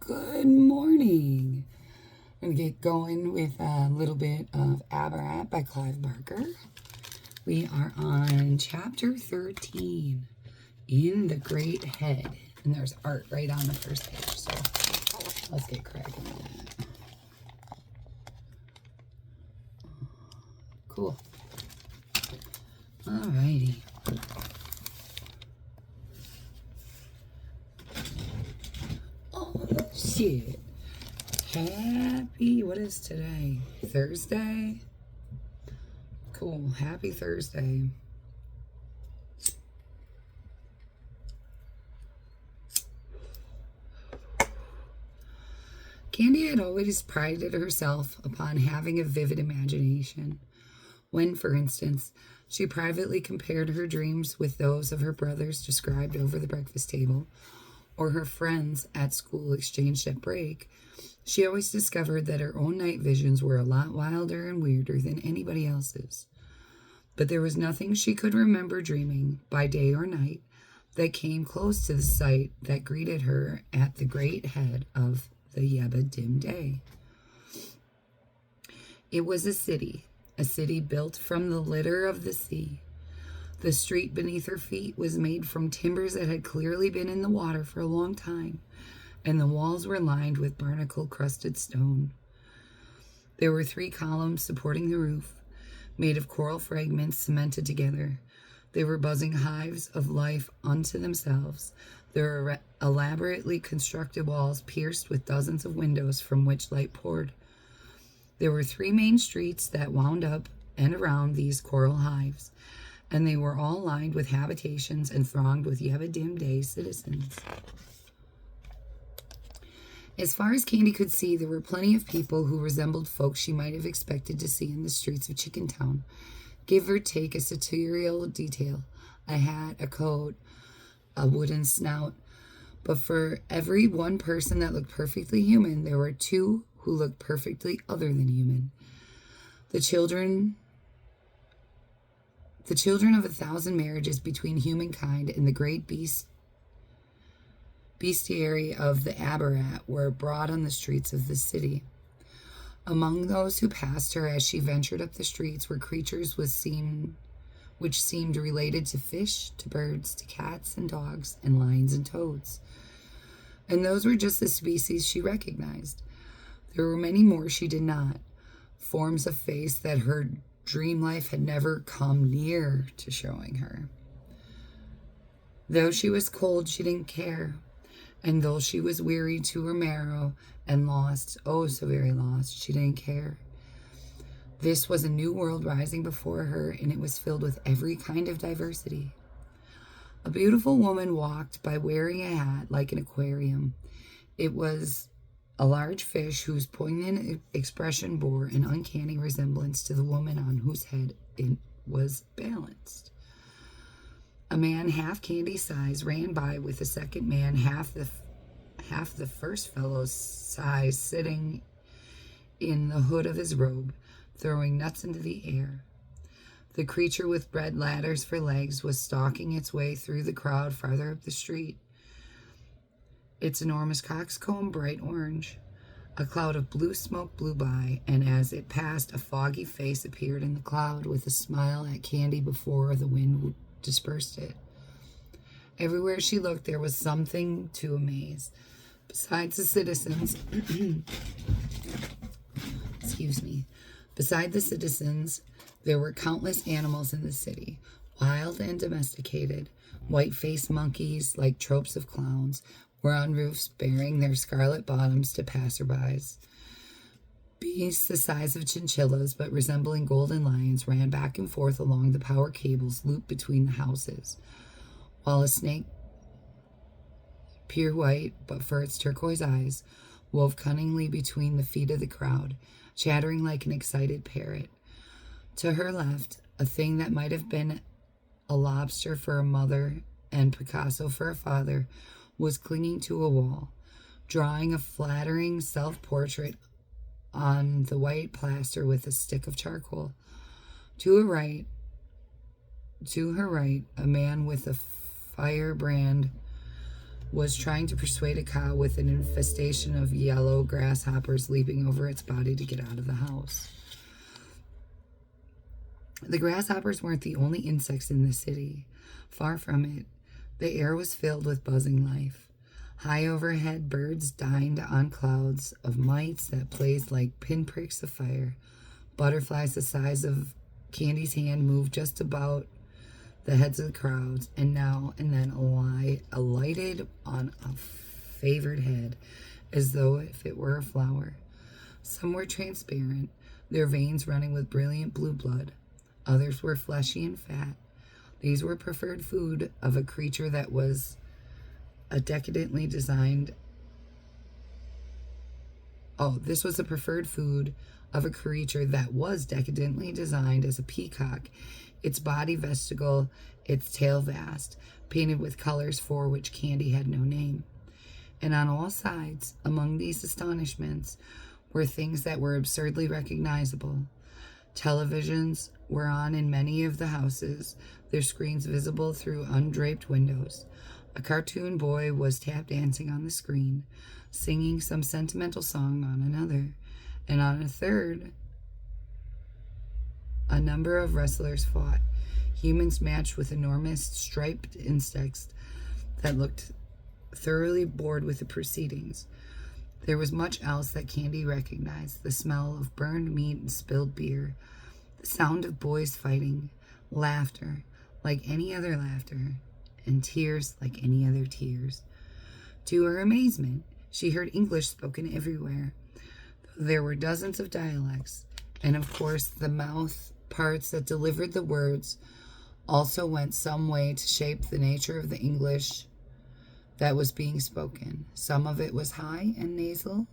Good morning. I'm going to get going with a little bit of ABARAT by Clive Barker. We are on chapter 13, In the Great Head. And there's art right on the first page, so let's get cracking on that. Cool. Alrighty. Oh, shit. What is today? Thursday? Cool. Happy Thursday. Candy had always prided herself upon having a vivid imagination. When, for instance, she privately compared her dreams with those of her brothers described over the breakfast table, or her friends at school exchanged at break, she always discovered that her own night visions were a lot wilder and weirder than anybody else's. But there was nothing she could remember dreaming, by day or night, that came close to the sight that greeted her at the great head of the Yeba dim day. It was a city built from the litter of the sea. The street beneath her feet was made from timbers that had clearly been in the water for a long time, and the walls were lined with barnacle-crusted stone. There were 3 columns supporting the roof, made of coral fragments cemented together. They were buzzing hives of life unto themselves. There were elaborately constructed walls pierced with dozens of windows from which light poured. There were 3 main streets that wound up and around these coral hives, and they were all lined with habitations and thronged with Yeba dim day citizens. As far as Candy could see, there were plenty of people who resembled folks she might have expected to see in the streets of Chicken Town. Give or take a satirical detail, a hat, a coat, a wooden snout. But for every one person that looked perfectly human, there were 2 who looked perfectly other than human. The children of 1,000 marriages between humankind and the great bestiary of the ABARAT were abroad on the streets of the city. Among those who passed her as she ventured up the streets were creatures which seemed related to fish, to birds, to cats and dogs, and lions and toads. And those were just the species she recognized. There were many more she did not, forms of face that her dream life had never come near to showing her. Though she was cold, she didn't care. And though she was weary to her marrow and lost, oh so very lost, she didn't care. This was a new world rising before her, and it was filled with every kind of diversity. A beautiful woman walked by wearing a hat like an aquarium. It was a large fish whose poignant expression bore an uncanny resemblance to the woman on whose head it was balanced. A man half Candy's size ran by with a second man half the first fellow's size sitting in the hood of his robe, throwing nuts into the air. The creature with bread ladders for legs was stalking its way through the crowd farther up the street. Its enormous coxcomb bright orange. A cloud of blue smoke blew by, and as it passed, a foggy face appeared in the cloud with a smile at Candy before the wind dispersed it. Everywhere she looked, there was something to amaze. Besides the citizens, beside the citizens, there were countless animals in the city, wild and domesticated. White-faced monkeys, like tropes of clowns, were on roofs baring their scarlet bottoms to passerbys. Beasts the size of chinchillas, but resembling golden lions, ran back and forth along the power cables looped between the houses, while a snake, pure white but for its turquoise eyes, wove cunningly between the feet of the crowd, chattering like an excited parrot. To her left, a thing that might have been a lobster for a mother and Picasso for a father was clinging to a wall, drawing a flattering self-portrait on the white plaster with a stick of charcoal. To her right, a man with a firebrand was trying to persuade a cow with an infestation of yellow grasshoppers leaping over its body to get out of the house. The grasshoppers weren't the only insects in the city. Far from it. The air was filled with buzzing life. High overhead, birds dined on clouds of mites that blazed like pinpricks of fire. Butterflies the size of Candy's hand moved just about the heads of the crowds, and now and then alighted on a favored head, as though if it were a flower. Some were transparent, their veins running with brilliant blue blood. Others were fleshy and fat. These were preferred food of a creature that was decadently designed. This was the preferred food of a creature that was decadently designed as a peacock, its body vestigial, its tail vast, painted with colors for which Candy had no name. And on all sides, among these astonishments, were things that were absurdly recognizable. Televisions were on in many of the houses, their screens visible through undraped windows. A cartoon boy was tap dancing on the screen, singing some sentimental song on another, and on a third, a number of wrestlers fought. Humans matched with enormous striped insects that looked thoroughly bored with the proceedings. There was much else that Candy recognized: the smell of burned meat and spilled beer, the sound of boys fighting, laughter like any other laughter, and tears like any other tears. To her amazement, she heard English spoken everywhere. There were dozens of dialects, and of course the mouth parts that delivered the words also went some way to shape the nature of the English that was being spoken. Some of it was high and nasal,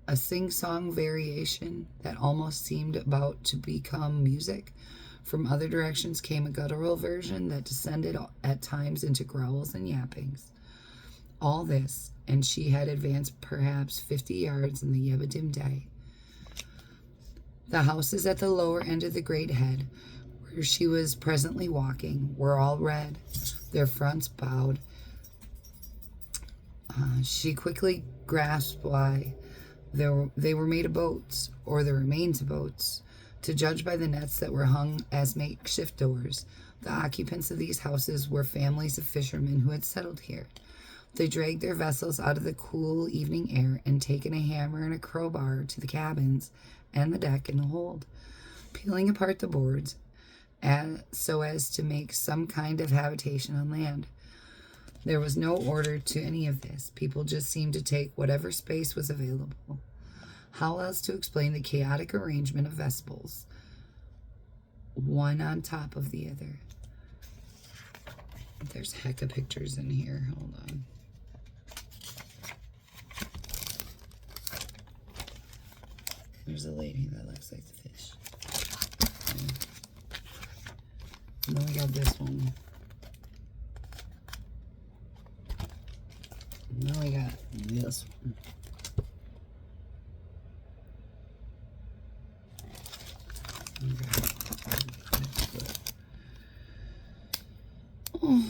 a sing-song variation that almost seemed about to become music. From other directions came a guttural version that descended at times into growls and yappings. All this, and she had advanced perhaps 50 yards in the yet dim day. The houses at the lower end of the great head, where she was presently walking, were all red, their fronts bowed. She quickly grasped why. They were made of boats, or the remains of boats. To judge by the nets that were hung as makeshift doors, the occupants of these houses were families of fishermen who had settled here. They dragged their vessels out of the cool evening air and taken a hammer and a crowbar to the cabins and the deck and the hold, peeling apart the boards so as to make some kind of habitation on land. There was no order to any of this. People just seemed to take whatever space was available. How else to explain the chaotic arrangement of vessels, one on top of the other? There's a heck of pictures in here. Hold on. There's a lady that looks like the fish. And then we got this one. And then we got this one. Okay. Oh.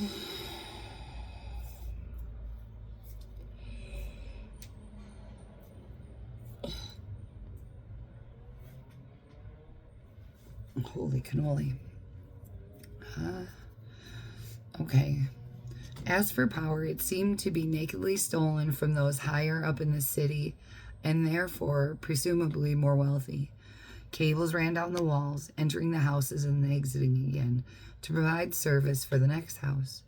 Holy cannoli. Okay. As for power, it seemed to be nakedly stolen from those higher up in the city, and therefore presumably more wealthy. Cables ran down the walls, entering the houses and exiting again, to provide service for the next house.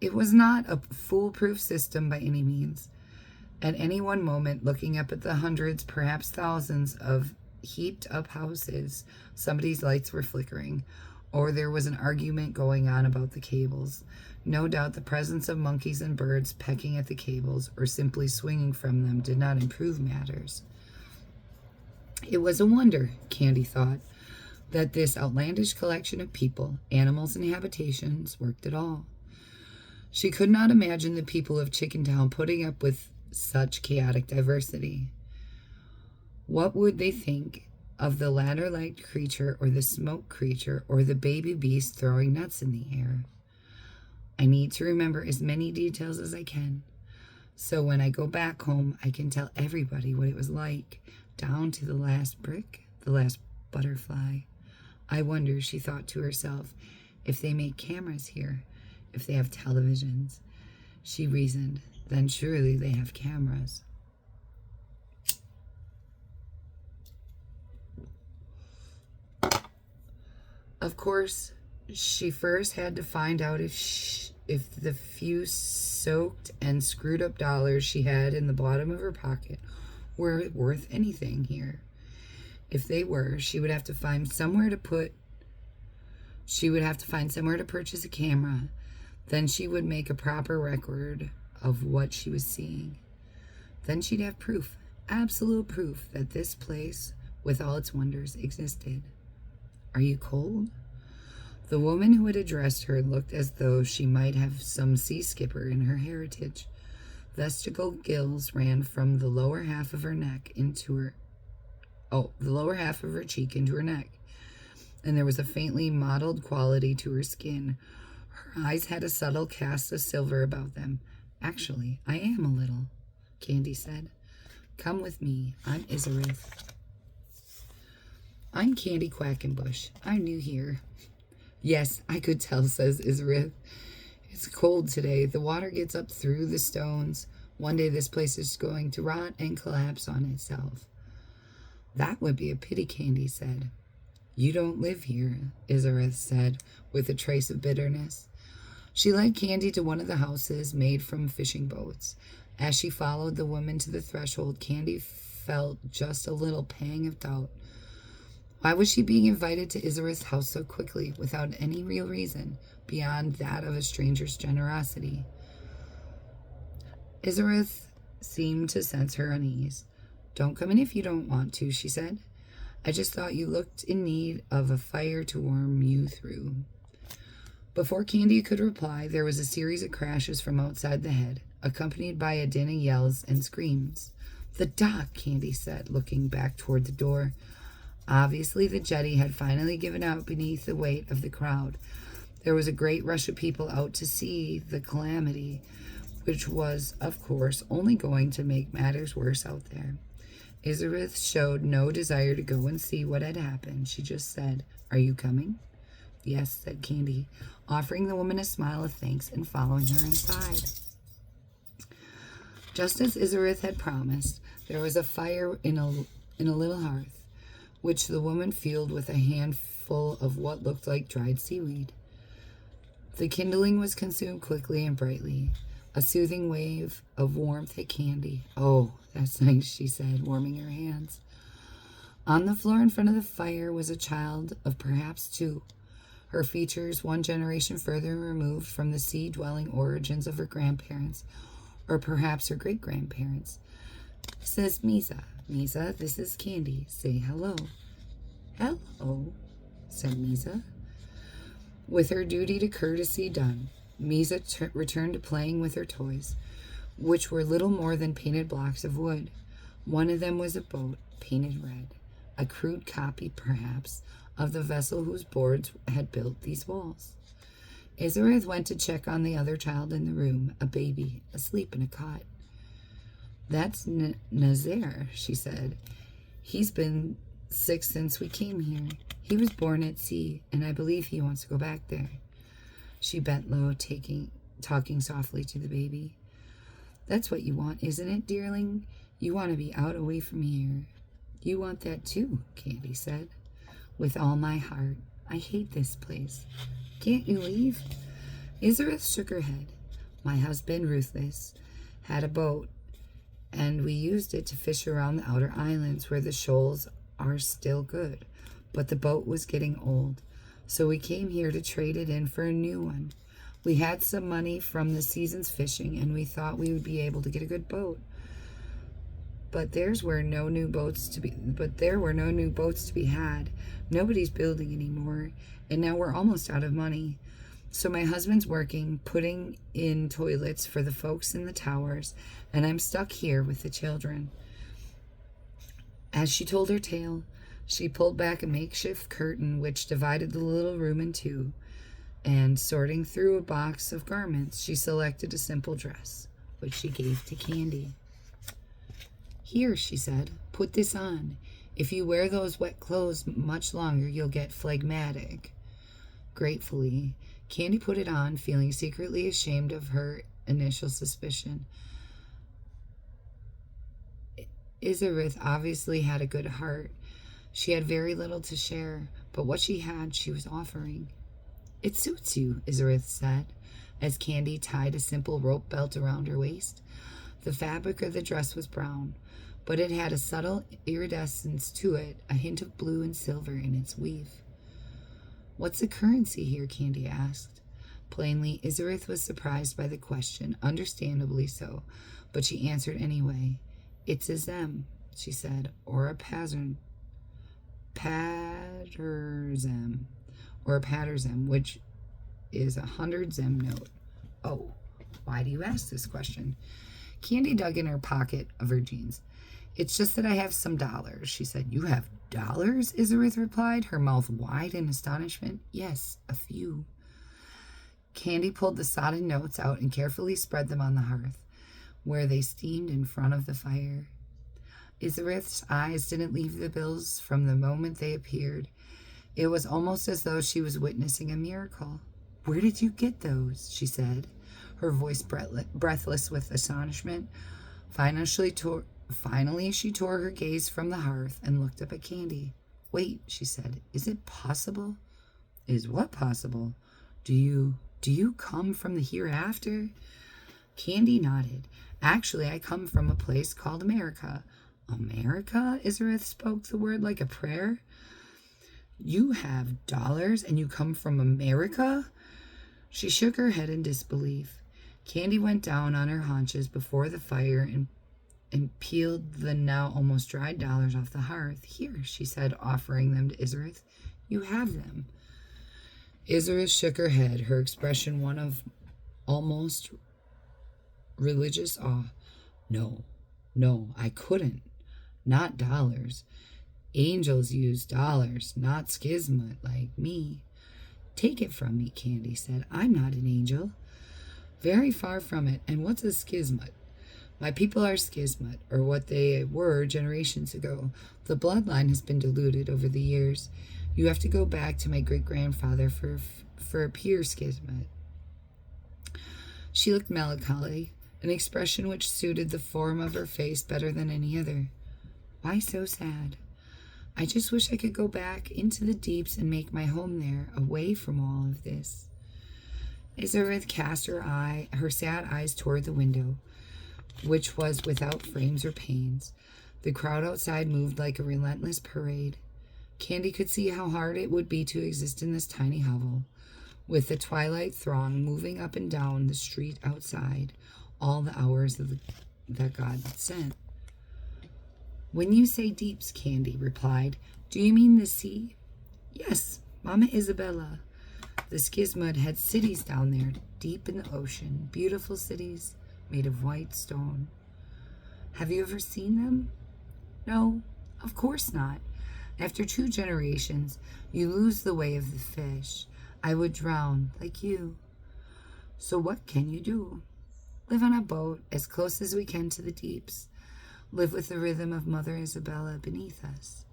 It was not a foolproof system by any means. At any one moment, looking up at the hundreds, perhaps thousands of heaped up houses, somebody's lights were flickering, or there was an argument going on about the cables. No doubt the presence of monkeys and birds pecking at the cables or simply swinging from them did not improve matters. It was a wonder, Candy thought, that this outlandish collection of people, animals, and habitations worked at all. She could not imagine the people of Chickentown putting up with such chaotic diversity. What would they think of the ladder-like creature or the smoke creature or the baby beast throwing nuts in the air? I need to remember as many details as I can. So when I go back home, I can tell everybody what it was like, down to the last brick, the last butterfly. I wonder, she thought to herself, if they make cameras here, if they have televisions. She reasoned, then surely they have cameras. Of course, she first had to find out if the few soaked and screwed up dollars she had in the bottom of her pocket were worth anything here. If they were, she would have to find somewhere to purchase a camera. Then she would make a proper record of what she was seeing. Then she'd have proof, absolute proof, that this place, with all its wonders, existed. Are you cold? The woman who had addressed her looked as though she might have some sea skipper in her heritage. Vestigial gills ran from the lower half of her cheek into her neck, and there was a faintly mottled quality to her skin. Her eyes had a subtle cast of silver about them. Actually, I am a little, Candy said. Come with me. I'm Isarith. I'm Candy Quackenbush. I'm new here. Yes, I could tell, says Isarith. It's cold today. The water gets up through the stones. One day this place is going to rot and collapse on itself. That would be a pity, Candy said. You don't live here, Isarith said, with a trace of bitterness. She led Candy to one of the houses made from fishing boats. As she followed the woman to the threshold, Candy felt just a little pang of doubt. Why was she being invited to Isarith's house so quickly, without any real reason, beyond that of a stranger's generosity? Isarith seemed to sense her unease. Don't come in if you don't want to, she said. I just thought you looked in need of a fire to warm you through. Before Candy could reply, there was a series of crashes from outside the head, accompanied by a din of yells and screams. The dock, Candy said, looking back toward the door. Obviously, the jetty had finally given out beneath the weight of the crowd. There was a great rush of people out to see the calamity, which was, of course, only going to make matters worse out there. Isarith showed no desire to go and see what had happened. She just said, Are you coming? Yes, said Candy, offering the woman a smile of thanks and following her inside. Just as Isarith had promised, there was a fire in a little hearth, which the woman fueled with a handful of what looked like dried seaweed. The kindling was consumed quickly and brightly. A soothing wave of warmth hit Candy. Oh, that's nice, she said, warming her hands. On the floor in front of the fire was a child of perhaps 2, her features one generation further removed from the sea-dwelling origins of her grandparents, or perhaps her great-grandparents. Says Misa. Misa, this is Candy. Say hello. Hello, said Misa. With her duty to courtesy done, Misa returned to playing with her toys, which were little more than painted blocks of wood. One of them was a boat, painted red, a crude copy, perhaps, of the vessel whose boards had built these walls. Isarith went to check on the other child in the room, a baby, asleep in a cot. That's Nazaire, she said. He's been sick since we came here. He was born at sea, and I believe he wants to go back there. She bent low, talking softly to the baby. That's what you want, isn't it, dearling? You want to be out away from here. You want that too, Candy said. With all my heart. I hate this place. Can't you leave? Isarith shook her head. My husband, Ruthless, had a boat, and we used it to fish around the outer islands where the shoals are still good. But the boat was getting old, so we came here to trade it in for a new one. We had some money from the season's fishing, and we thought we would be able to get a good boat. But there were no new boats to be had. Nobody's building anymore, and now we're almost out of money. So my husband's working, putting in toilets for the folks in the towers, and I'm stuck here with the children. As she told her tale, she pulled back a makeshift curtain which divided the little room in two. And sorting through a box of garments, she selected a simple dress, which she gave to Candy. Here, she said, put this on. If you wear those wet clothes much longer, you'll get phlegmatic. Gratefully, Candy put it on, feeling secretly ashamed of her initial suspicion. Isarith obviously had a good heart. She had very little to share, but what she had, she was offering. It suits you, Isarith said, as Candy tied a simple rope belt around her waist. The fabric of the dress was brown, but it had a subtle iridescence to it, a hint of blue and silver in its weave. What's the currency here? Candy asked. Plainly, Isarith was surprised by the question, understandably so, but she answered anyway. It's a zem, she said, or a paterzem, which is 100 zem note. Oh, why do you ask this question? Candy dug in her pocket of her jeans. It's just that I have some dollars, she said. You have dollars? Isarith replied, her mouth wide in astonishment. Yes, a few. Candy pulled the sodden notes out and carefully spread them on the hearth, where they steamed in front of the fire. Isarith's eyes didn't leave the bills from the moment they appeared. It was almost as though she was witnessing a miracle. Where did you get those? She said, her voice breathless with astonishment. Finally, she tore her gaze from the hearth and looked up at Candy. Wait, she said, is it possible? Is what possible? Do you come from the hereafter? Candy nodded. Actually, I come from a place called America. America? Isarith spoke the word like a prayer. You have dollars and you come from America? She shook her head in disbelief. Candy went down on her haunches before the fire and peeled the now almost dried dollars off the hearth. Here, she said, offering them to Isarith. You have them. Isarith shook her head, her expression one of almost religious awe. No, I couldn't. Not dollars. Angels use dollars, not schismat like me. Take it from me, Candy said. I'm not an angel. Very far from it. And what's a schismat? My people are schismat, or what they were generations ago. The bloodline has been diluted over the years. You have to go back to my great-grandfather for a pure schismat. She looked melancholy, an expression which suited the form of her face better than any other. Why so sad? I just wish I could go back into the deeps and make my home there, away from all of this. Isarith cast her sad eyes toward the window, which was without frames or panes. The crowd outside moved like a relentless parade. Candy could see how hard it would be to exist in this tiny hovel, with the twilight throng moving up and down the street outside, all the hours that God had sent. When you say deeps, Candy replied, do you mean the sea? Yes, Mama Isabella. The schismat had cities down there, deep in the ocean, beautiful cities made of white stone. Have you ever seen them? No, of course not. After 2 generations, you lose the way of the fish. I would drown, like you. So what can you do? Live on a boat, as close as we can to the deeps. Live with the rhythm of Mother Isabella beneath us.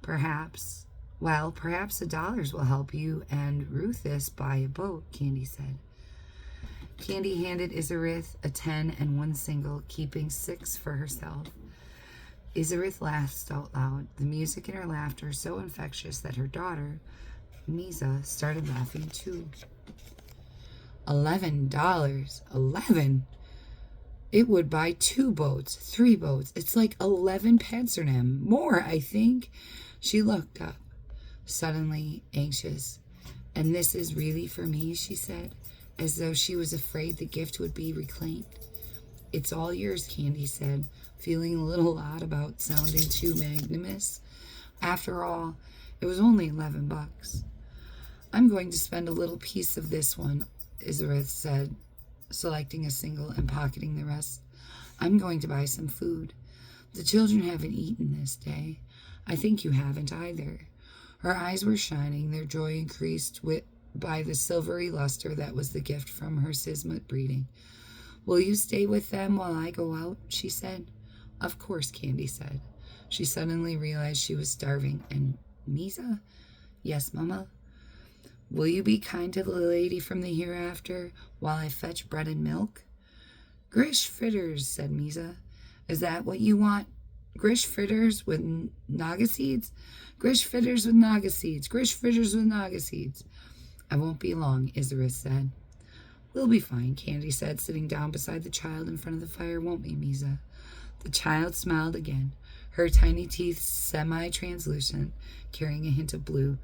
Perhaps the dollars will help you and Ruthis buy a boat, Candy said. Candy handed Isarith a 10 and 1 single, keeping 6 for herself. Isarith laughed out loud, the music in her laughter so infectious that her daughter, Misa, started laughing too. $11. 11? It would buy 2 boats, 3 boats. It's like 11 panzernem. More, I think. She looked up, suddenly anxious. And this is really for me, she said, as though she was afraid the gift would be reclaimed. It's all yours, Candy said, feeling a little odd about sounding too magnanimous. After all, it was only $11. I'm going to spend a little piece of this one, Isarith said, selecting a single and pocketing the rest. I'm going to buy some food. The children haven't eaten this day. I think you haven't either. Her eyes were shining, their joy increased by the silvery luster that was the gift from her Sismut breeding. Will you stay with them while I go out? She said. Of course, Candy said. She suddenly realized she was starving. And Misa? Yes, Mama. Will you be kind to the lady from the hereafter while I fetch bread and milk? Grish fritters, said Misa. Is that what you want? Grish fritters with naga seeds? Grish fritters with naga seeds. Grish fritters with naga seeds. I won't be long, Isra said. We'll be fine, Candy said, sitting down beside the child in front of the fire. Won't we, Misa? The child smiled again, her tiny teeth semi-translucent, carrying a hint of blue.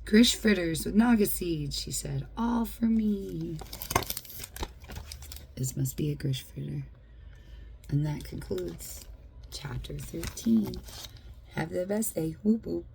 Grish fritters with naga seeds, she said. All for me. This must be a grish fritter. And that concludes chapter 13. Have the best day. Whoop whoop.